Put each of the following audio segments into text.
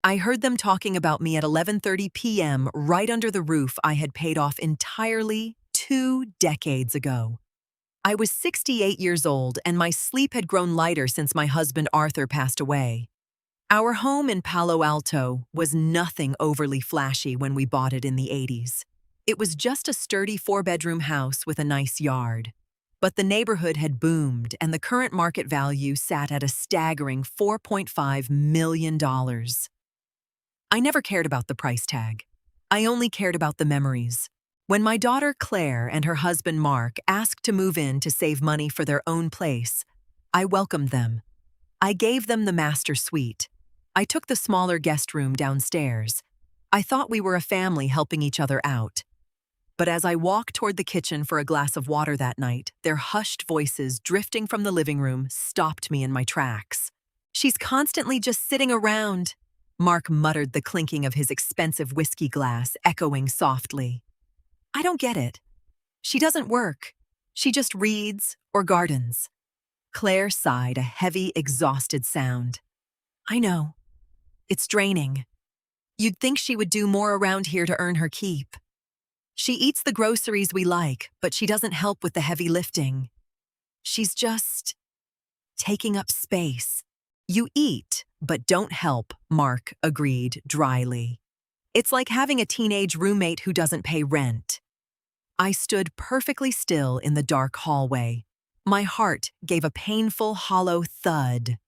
I heard them talking about me at 11:30 p.m. right under the roof I had paid off entirely 2 decades ago. I was 68 years old and my sleep had grown lighter since my husband Arthur passed away. Our home in Palo Alto was nothing overly flashy when we bought it in the 80s. It was just a sturdy four-bedroom house with a nice yard. But the neighborhood had boomed and the current market value sat at a staggering $4.5 million. I never cared about the price tag. I only cared about the memories. When my daughter Claire and her husband Mark asked to move in to save money for their own place, I welcomed them. I gave them the master suite. I took the smaller guest room downstairs. I thought we were a family helping each other out. But as I walked toward the kitchen for a glass of water that night, their hushed voices drifting from the living room stopped me in my tracks. "She's constantly just sitting around," Mark muttered, the clinking of his expensive whiskey glass echoing softly. "I don't get it. She doesn't work. She just reads or gardens." Claire sighed, a heavy, exhausted sound. "I know. It's draining. You'd think she would do more around here to earn her keep. She eats the groceries we like, but she doesn't help with the heavy lifting. She's just taking up space." "You eat, but don't help," Mark agreed dryly. "It's like having a teenage roommate who doesn't pay rent." I stood perfectly still in the dark hallway. My heart gave a painful, hollow thud.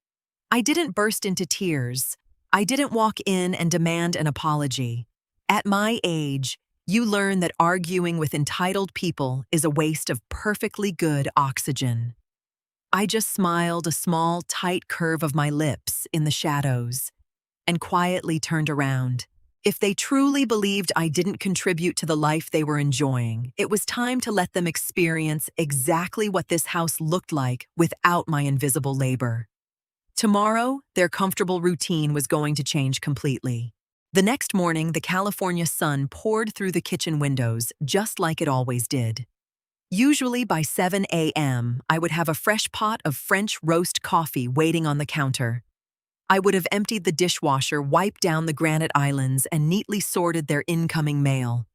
I didn't burst into tears. I didn't walk in and demand an apology. At my age, you learn that arguing with entitled people is a waste of perfectly good oxygen. I just smiled, a small, tight curve of my lips in the shadows, and quietly turned around. If they truly believed I didn't contribute to the life they were enjoying, it was time to let them experience exactly what this house looked like without my invisible labor. Tomorrow, their comfortable routine was going to change completely. The next morning, the California sun poured through the kitchen windows just like it always did. Usually by 7 a.m., I would have a fresh pot of French roast coffee waiting on the counter. I would have emptied the dishwasher, wiped down the granite islands, and neatly sorted their incoming mail.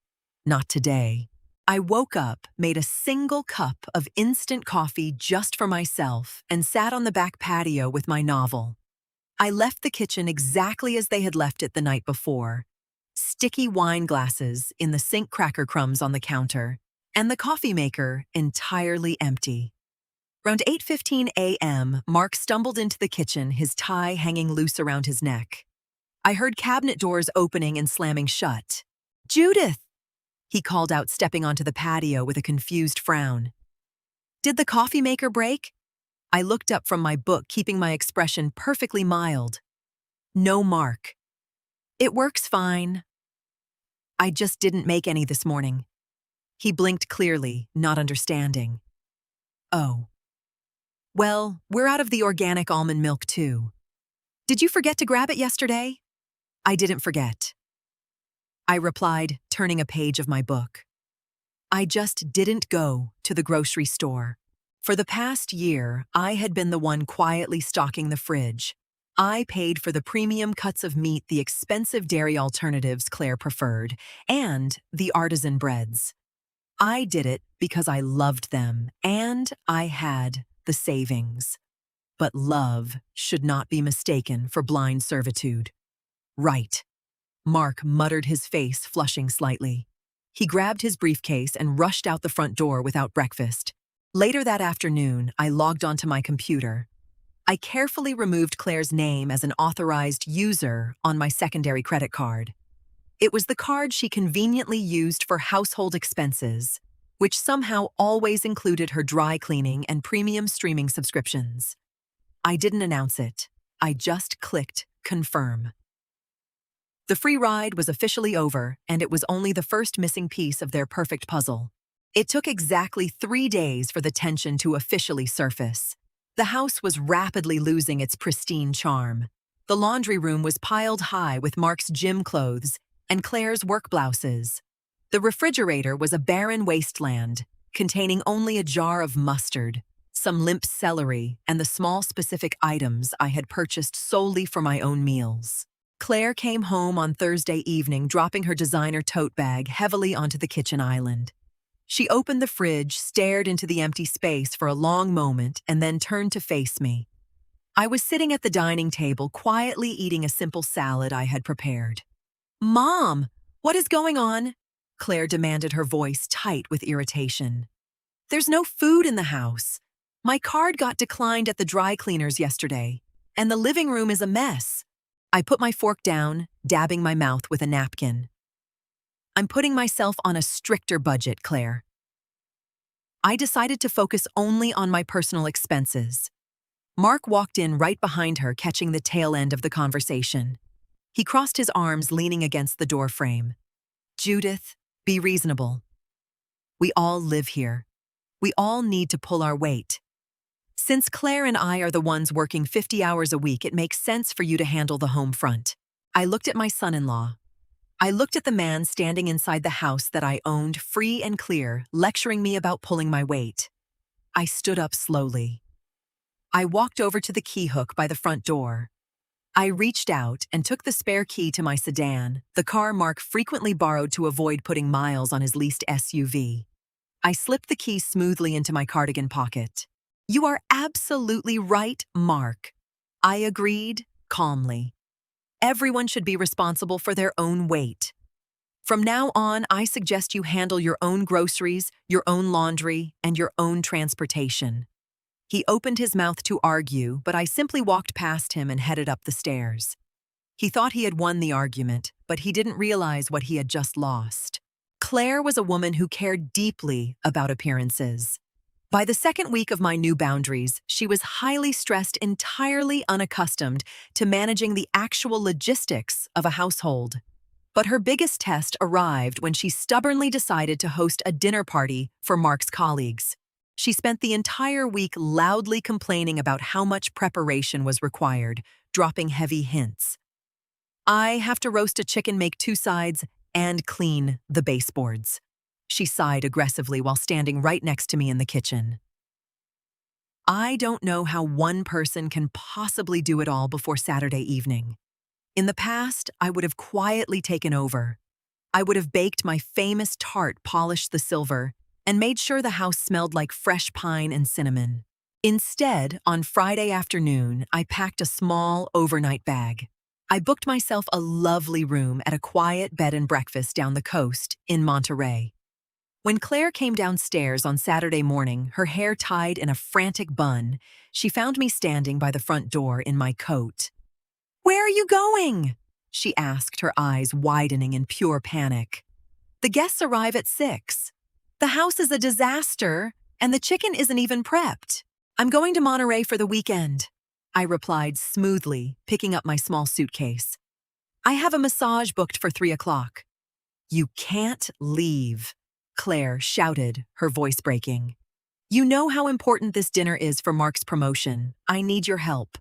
Not today. I woke up, made a single cup of instant coffee just for myself, and sat on the back patio with my novel. I left the kitchen exactly as they had left it the night before. Sticky wine glasses in the sink, cracker crumbs on the counter, and the coffee maker entirely empty. Around 8:15 a.m., Mark stumbled into the kitchen, his tie hanging loose around his neck. I heard cabinet doors opening and slamming shut. "Judith!" he called out, stepping onto the patio with a confused frown. "Did the coffee maker break?" I looked up from my book, keeping my expression perfectly mild. "No, Mark. It works fine. I just didn't make any this morning." He blinked clearly, not understanding. "Oh. Well, we're out of the organic almond milk too. Did you forget to grab it yesterday?" "I didn't forget," I replied, turning a page of my book. "I just didn't go to the grocery store. For the past year, I had been the one quietly stocking the fridge. I paid for the premium cuts of meat, the expensive dairy alternatives Claire preferred, and the artisan breads. I did it because I loved them, and I had the savings. But love should not be mistaken for blind servitude." "Right," Mark muttered, his face flushing slightly. He grabbed his briefcase and rushed out the front door without breakfast. Later that afternoon, I logged onto my computer. I carefully removed Claire's name as an authorized user on my secondary credit card. It was the card she conveniently used for household expenses, which somehow always included her dry cleaning and premium streaming subscriptions. I didn't announce it. I just clicked confirm. The free ride was officially over, and it was only the first missing piece of their perfect puzzle. It took exactly 3 days for the tension to officially surface. The house was rapidly losing its pristine charm. The laundry room was piled high with Mark's gym clothes and Claire's work blouses. The refrigerator was a barren wasteland, containing only a jar of mustard, some limp celery, and the small specific items I had purchased solely for my own meals. Claire came home on Thursday evening, dropping her designer tote bag heavily onto the kitchen island. She opened the fridge, stared into the empty space for a long moment, and then turned to face me. I was sitting at the dining table, quietly eating a simple salad I had prepared. "Mom, what is going on?" Claire demanded, her voice tight with irritation. "There's no food in the house. My card got declined at the dry cleaners yesterday, and the living room is a mess." I put my fork down, dabbing my mouth with a napkin. "I'm putting myself on a stricter budget, Claire. I decided to focus only on my personal expenses." Mark walked in right behind her, catching the tail end of the conversation. He crossed his arms, leaning against the door frame. "Judith, be reasonable. We all live here. We all need to pull our weight. Since Claire and I are the ones working 50 hours a week, it makes sense for you to handle the home front." I looked at my son-in-law. I looked at the man standing inside the house that I owned, free and clear, lecturing me about pulling my weight. I stood up slowly. I walked over to the key hook by the front door. I reached out and took the spare key to my sedan, the car Mark frequently borrowed to avoid putting miles on his leased SUV. I slipped the key smoothly into my cardigan pocket. "You are absolutely right, Mark," I agreed calmly. "Everyone should be responsible for their own weight. From now on, I suggest you handle your own groceries, your own laundry, and your own transportation." He opened his mouth to argue, but I simply walked past him and headed up the stairs. He thought he had won the argument, but he didn't realize what he had just lost. Claire was a woman who cared deeply about appearances. By the second week of my new boundaries, she was highly stressed, entirely unaccustomed to managing the actual logistics of a household. But her biggest test arrived when she stubbornly decided to host a dinner party for Mark's colleagues. She spent the entire week loudly complaining about how much preparation was required, dropping heavy hints. "I have to roast a chicken, make 2 sides, and clean the baseboards," she sighed aggressively while standing right next to me in the kitchen. I don't know how one person can possibly do it all before Saturday evening. In the past, I would have quietly taken over. I would have baked my famous tart, polished the silver, and made sure the house smelled like fresh pine and cinnamon. Instead, on Friday afternoon, I packed a small overnight bag. I booked myself a lovely room at a quiet bed and breakfast down the coast in Monterey. When Claire came downstairs on Saturday morning, her hair tied in a frantic bun, she found me standing by the front door in my coat. "Where are you going?" she asked, her eyes widening in pure panic. "The guests arrive at 6. The house is a disaster, and the chicken isn't even prepped. I'm going to Monterey for the weekend," I replied smoothly, picking up my small suitcase. "I have a massage booked for 3 o'clock. "You can't leave," Claire shouted, her voice breaking. "You know how important this dinner is for Mark's promotion. I need your help."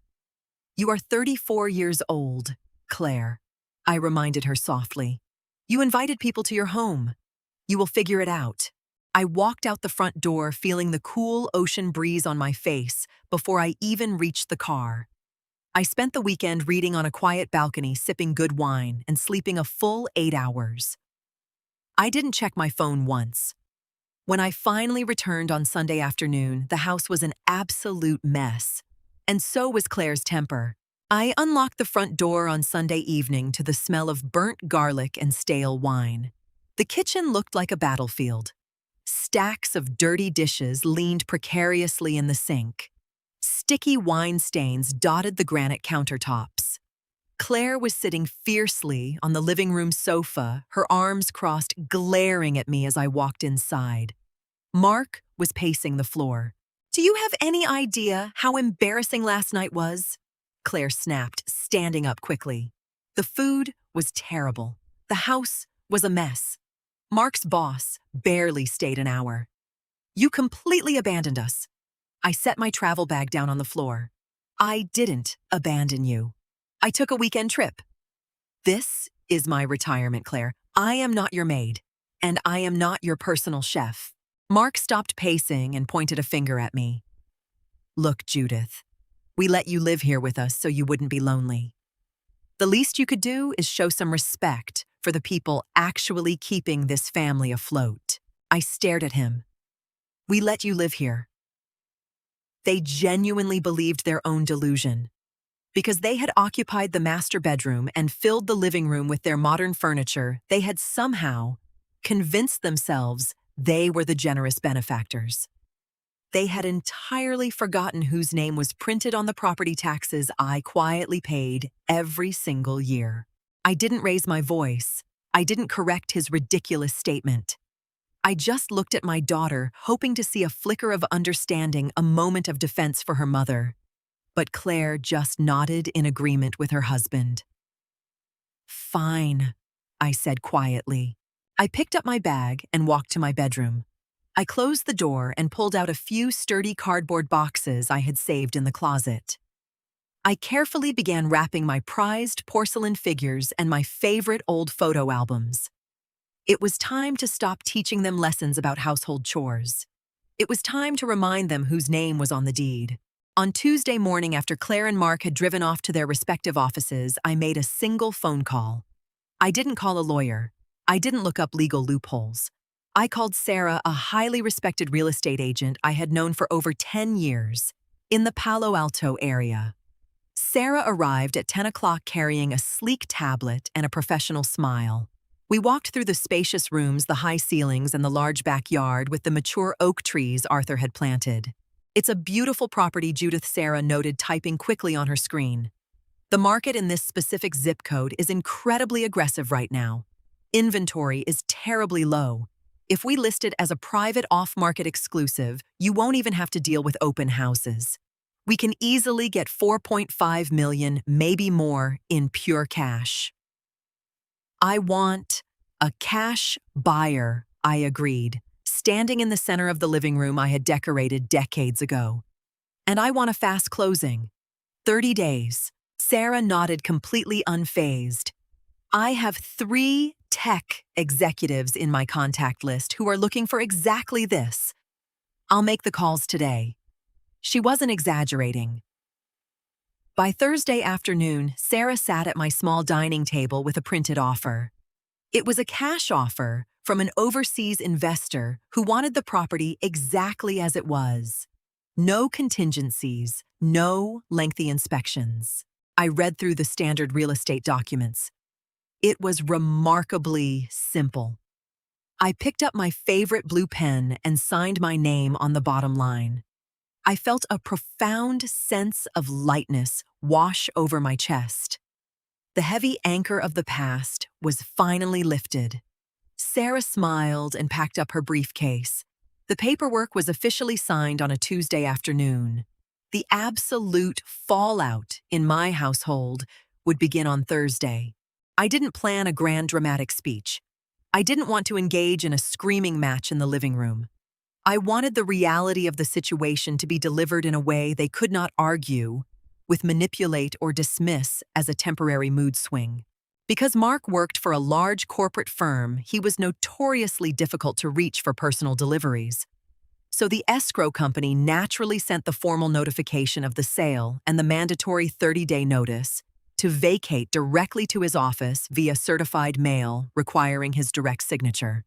"You are 34 years old, Claire," I reminded her softly. "You invited people to your home. You will figure it out." I walked out the front door, feeling the cool ocean breeze on my face before I even reached the car. I spent the weekend reading on a quiet balcony, sipping good wine, and sleeping a full 8 hours. I didn't check my phone once. When I finally returned on Sunday afternoon, the house was an absolute mess. And so was Claire's temper. I unlocked the front door on Sunday evening to the smell of burnt garlic and stale wine. The kitchen looked like a battlefield. Stacks of dirty dishes leaned precariously in the sink. Sticky wine stains dotted the granite countertops. Claire was sitting fiercely on the living room sofa, her arms crossed, glaring at me as I walked inside. Mark was pacing the floor. "Do you have any idea how embarrassing last night was?" Claire snapped, standing up quickly. "The food was terrible. The house was a mess. Mark's boss barely stayed an hour. You completely abandoned us." I set my travel bag down on the floor. "I didn't abandon you. I took a weekend trip. This is my retirement, Claire. I am not your maid, and I am not your personal chef." Mark stopped pacing and pointed a finger at me. "Look, Judith, we let you live here with us so you wouldn't be lonely. The least you could do is show some respect for the people actually keeping this family afloat. I stared at him. We let you live here. They genuinely believed their own delusion. Because they had occupied the master bedroom and filled the living room with their modern furniture, they had somehow convinced themselves they were the generous benefactors. They had entirely forgotten whose name was printed on the property taxes I quietly paid every single year. I didn't raise my voice. I didn't correct his ridiculous statement. I just looked at my daughter, hoping to see a flicker of understanding, a moment of defense for her mother. But Claire just nodded in agreement with her husband. Fine, I said quietly. I picked up my bag and walked to my bedroom. I closed the door and pulled out a few sturdy cardboard boxes I had saved in the closet. I carefully began wrapping my prized porcelain figures and my favorite old photo albums. It was time to stop teaching them lessons about household chores. It was time to remind them whose name was on the deed. On Tuesday morning, after Claire and Mark had driven off to their respective offices, I made a single phone call. I didn't call a lawyer. I didn't look up legal loopholes. I called Sarah, a highly respected real estate agent I had known for over 10 years, in the Palo Alto area. Sarah arrived at 10 o'clock carrying a sleek tablet and a professional smile. We walked through the spacious rooms, the high ceilings, and the large backyard with the mature oak trees Arthur had planted. It's a beautiful property, Judith, Sarah noted, typing quickly on her screen. The market in this specific zip code is incredibly aggressive right now. Inventory is terribly low. If we list it as a private off-market exclusive, you won't even have to deal with open houses. We can easily get $4.5 million, maybe more, in pure cash. I want a cash buyer, I agreed, standing in the center of the living room I had decorated decades ago. And I want a fast closing. 30 days. Sarah nodded, completely unfazed. I have 3 tech executives in my contact list who are looking for exactly this. I'll make the calls today. She wasn't exaggerating. By Thursday afternoon, Sarah sat at my small dining table with a printed offer. It was a cash offer from an overseas investor who wanted the property exactly as it was. No contingencies, no lengthy inspections. I read through the standard real estate documents. It was remarkably simple. I picked up my favorite blue pen and signed my name on the bottom line. I felt a profound sense of lightness wash over my chest. The heavy anchor of the past was finally lifted. Sarah smiled and packed up her briefcase. The paperwork was officially signed on a Tuesday afternoon. The absolute fallout in my household would begin on Thursday. I didn't plan a grand dramatic speech. I didn't want to engage in a screaming match in the living room. I wanted the reality of the situation to be delivered in a way they could not argue with, manipulate, or dismiss as a temporary mood swing. Because Mark worked for a large corporate firm, he was notoriously difficult to reach for personal deliveries. So the escrow company naturally sent the formal notification of the sale and the mandatory 30-day notice to vacate directly to his office via certified mail, requiring his direct signature.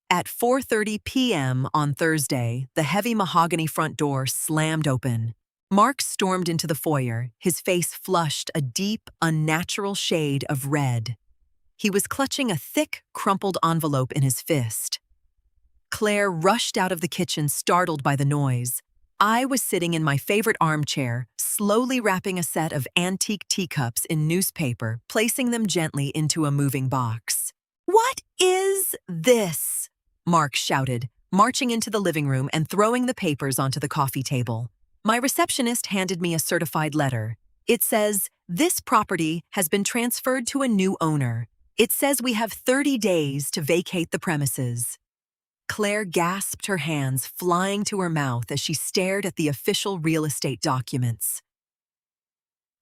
At 4:30 p.m. on Thursday, the heavy mahogany front door slammed open. Mark stormed into the foyer, his face flushed a deep, unnatural shade of red. He was clutching a thick, crumpled envelope in his fist. Claire rushed out of the kitchen, startled by the noise. I was sitting in my favorite armchair, slowly wrapping a set of antique teacups in newspaper, placing them gently into a moving box. "What is this?" Mark shouted, marching into the living room and throwing the papers onto the coffee table. My receptionist handed me a certified letter. It says, "This property has been transferred to a new owner. It says we have 30 days to vacate the premises." Claire gasped, her hands flying to her mouth as she stared at the official real estate documents.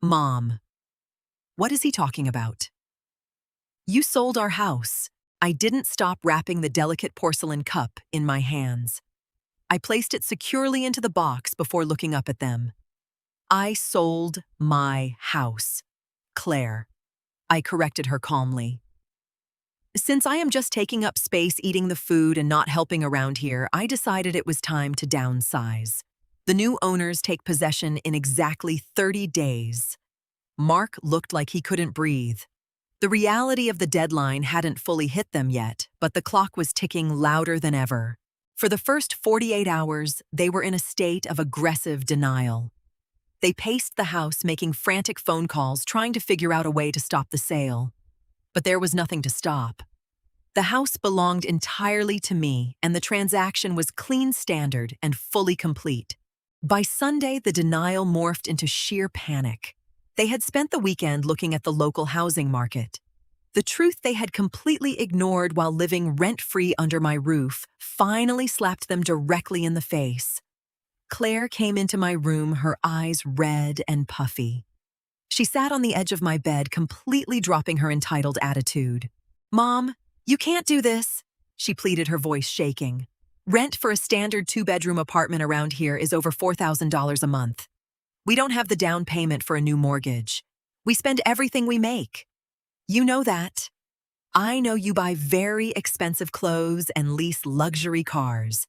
"Mom, what is he talking about?" "You sold our house." I didn't stop wrapping the delicate porcelain cup in my hands. I placed it securely into the box before looking up at them. "I sold my house, Claire." I corrected her calmly. Since I am just taking up space eating the food and not helping around here, I decided it was time to downsize. The new owners take possession in exactly 30 days. Mark looked like he couldn't breathe. The reality of the deadline hadn't fully hit them yet, but the clock was ticking louder than ever. For the first 48 hours, they were in a state of aggressive denial. They paced the house, making frantic phone calls, trying to figure out a way to stop the sale. But there was nothing to stop. The house belonged entirely to me, and the transaction was clean standard and fully complete. By Sunday, the denial morphed into sheer panic. They had spent the weekend looking at the local housing market. The truth they had completely ignored while living rent-free under my roof finally slapped them directly in the face. Claire came into my room, her eyes red and puffy. She sat on the edge of my bed, completely dropping her entitled attitude. "Mom, you can't do this," she pleaded, her voice shaking. "Rent for a standard 2-bedroom apartment around here is over $4,000 a month. We don't have the down payment for a new mortgage. We spend everything we make. You know that. I know you buy very expensive clothes and lease luxury cars,"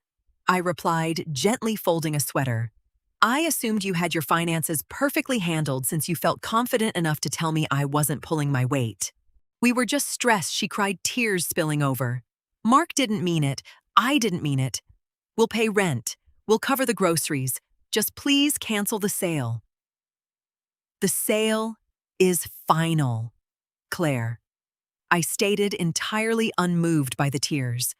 I replied, gently folding a sweater. "I assumed you had your finances perfectly handled since you felt confident enough to tell me I wasn't pulling my weight." "We were just stressed," she cried, tears spilling over. "Mark didn't mean it. I didn't mean it. We'll pay rent. We'll cover the groceries. Just please cancel the sale." "The sale is final, Claire," I stated, entirely unmoved by the tears.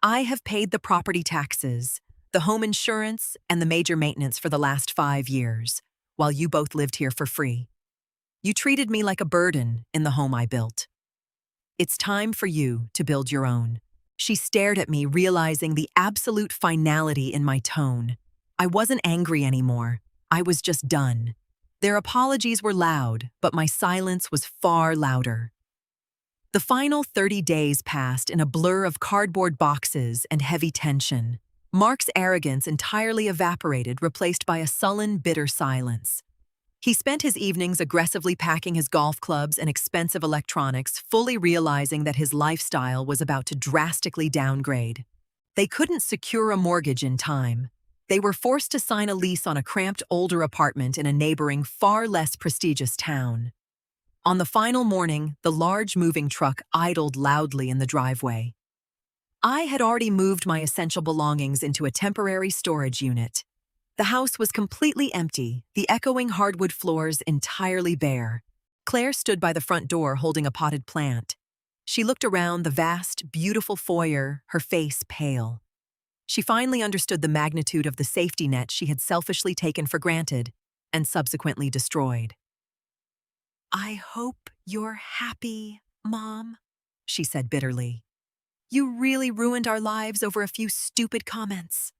"I have paid the property taxes, the home insurance, and the major maintenance for the last 5 years, while you both lived here for free. You treated me like a burden in the home I built. It's time for you to build your own." She stared at me, realizing the absolute finality in my tone. I wasn't angry anymore. I was just done. Their apologies were loud, but my silence was far louder. The final 30 days passed in a blur of cardboard boxes and heavy tension. Mark's arrogance entirely evaporated, replaced by a sullen, bitter silence. He spent his evenings aggressively packing his golf clubs and expensive electronics, fully realizing that his lifestyle was about to drastically downgrade. They couldn't secure a mortgage in time. They were forced to sign a lease on a cramped older apartment in a neighboring, far less prestigious town. On the final morning, the large moving truck idled loudly in the driveway. I had already moved my essential belongings into a temporary storage unit. The house was completely empty, the echoing hardwood floors entirely bare. Claire stood by the front door holding a potted plant. She looked around the vast, beautiful foyer, her face pale. She finally understood the magnitude of the safety net she had selfishly taken for granted and subsequently destroyed. "I hope you're happy, Mom," she said bitterly. "You really ruined our lives over a few stupid comments."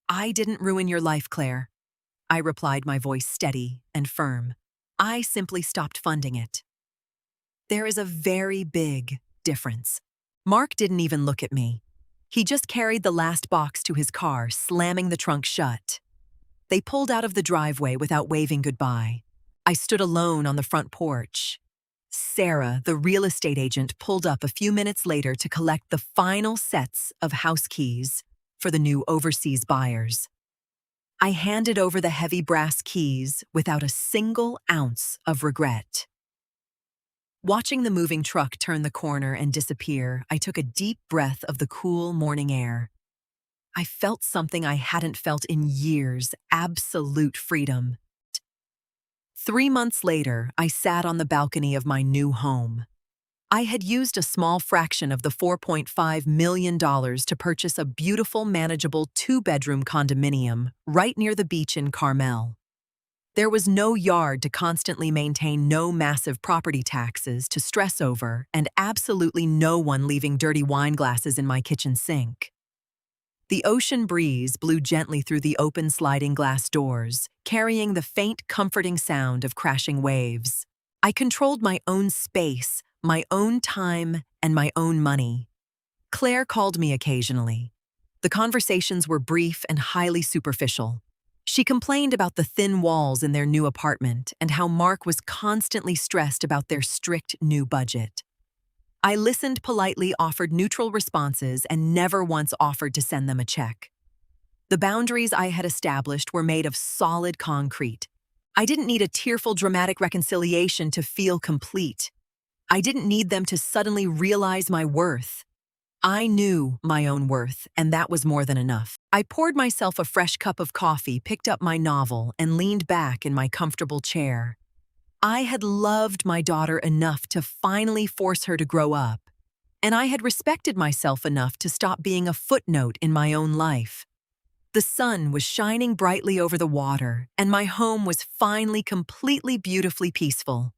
"I didn't ruin your life, Claire," I replied, my voice steady and firm. "I simply stopped funding it." There is a very big difference. Mark didn't even look at me. He just carried the last box to his car, slamming the trunk shut. They pulled out of the driveway without waving goodbye. I stood alone on the front porch. Sarah, the real estate agent, pulled up a few minutes later to collect the final sets of house keys for the new overseas buyers. I handed over the heavy brass keys without a single ounce of regret. Watching the moving truck turn the corner and disappear, I took a deep breath of the cool morning air. I felt something I hadn't felt in years: absolute freedom. 3 months later, I sat on the balcony of my new home. I had used a small fraction of the $4.5 million to purchase a beautiful, manageable 2-bedroom condominium right near the beach in Carmel. There was no yard to constantly maintain, no massive property taxes to stress over, and absolutely no one leaving dirty wine glasses in my kitchen sink. The ocean breeze blew gently through the open sliding glass doors, carrying the faint, comforting sound of crashing waves. I controlled my own space, my own time, and my own money. Claire called me occasionally. The conversations were brief and highly superficial. She complained about the thin walls in their new apartment and how Mark was constantly stressed about their strict new budget. I listened politely, offered neutral responses, and never once offered to send them a check. The boundaries I had established were made of solid concrete. I didn't need a tearful, dramatic reconciliation to feel complete. I didn't need them to suddenly realize my worth. I knew my own worth, and that was more than enough. I poured myself a fresh cup of coffee, picked up my novel, and leaned back in my comfortable chair. I had loved my daughter enough to finally force her to grow up, and I had respected myself enough to stop being a footnote in my own life. The sun was shining brightly over the water, and my home was finally completely beautifully peaceful.